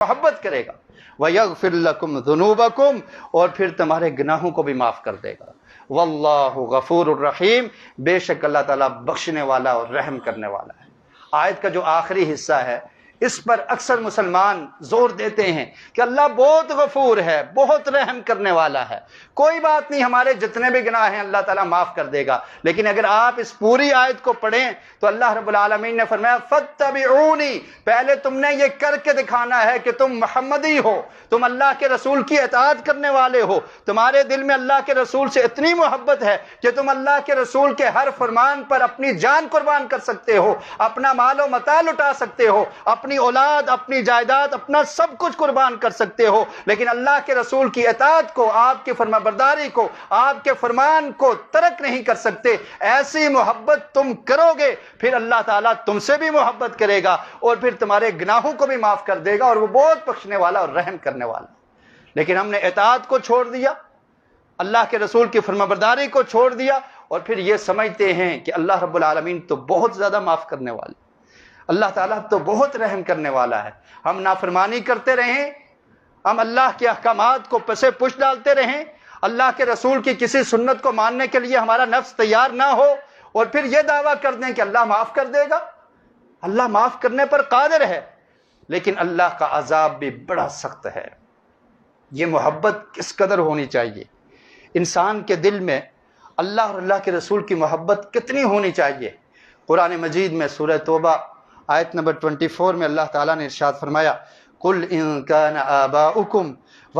محبت کرے گا، وَيَغْفِرْ لَكُمْ ذُنُوبَكُمْ، اور پھر تمہارے گناہوں کو بھی معاف کر دے گا۔ واللہ غفور الرحیم، بے شک اللہ تعالیٰ بخشنے والا اور رحم کرنے والا ہے۔ آیت کا جو آخری حصہ ہے اس پر اکثر مسلمان زور دیتے ہیں کہ اللہ بہت غفور ہے، بہت رحم کرنے والا ہے، کوئی بات نہیں، ہمارے جتنے بھی گناہ ہیں اللہ تعالیٰ معاف کر دے گا۔ لیکن اگر آپ اس پوری آیت کو پڑھیں تو اللہ رب العالمین نے فرمایا فَاتَّبِعُونِی، پہلے تم نے یہ کر کے دکھانا ہے کہ تم محمدی ہو، تم اللہ کے رسول کی اطاعت کرنے والے ہو، تمہارے دل میں اللہ کے رسول سے اتنی محبت ہے کہ تم اللہ کے رسول کے ہر فرمان پر اپنی جان قربان کر سکتے ہو، اپنا مال و متاع لٹا سکتے ہو، اپنی اولاد، اپنی جائیداد، اپنا سب کچھ قربان کر سکتے ہو، لیکن اللہ کے رسول کی اطاعت کو، آپ کی فرما برداری کو، آپ کے فرمان کو ترک نہیں کر سکتے۔ ایسی محبت تم کرو گے پھر اللہ تعالیٰ تم سے بھی محبت کرے گا اور پھر تمہارے گناہوں کو بھی معاف کر دے گا، اور وہ بہت بخشنے والا اور رحم کرنے والا۔ لیکن ہم نے اطاعت کو چھوڑ دیا، اللہ کے رسول کی فرما برداری کو چھوڑ دیا، اور پھر یہ سمجھتے ہیں کہ اللہ رب العالمین تو بہت زیادہ معاف کرنے والا، اللہ تعالیٰ تو بہت رحم کرنے والا ہے۔ ہم نافرمانی کرتے رہیں، ہم اللہ کے احکامات کو پسے پش ڈالتے رہیں، اللہ کے رسول کی کسی سنت کو ماننے کے لیے ہمارا نفس تیار نہ ہو، اور پھر یہ دعویٰ کر دیں کہ اللہ معاف کر دے گا۔ اللہ معاف کرنے پر قادر ہے، لیکن اللہ کا عذاب بھی بڑا سخت ہے۔ یہ محبت کس قدر ہونی چاہیے، انسان کے دل میں اللہ اور اللہ کے رسول کی محبت کتنی ہونی چاہیے۔ قرآن مجید میں سورہ توبہ آیت نمبر 24 میں اللہ تعالیٰ نے ارشاد فرمایا قُلْ إِن كَانَ آبَاؤُكُمْ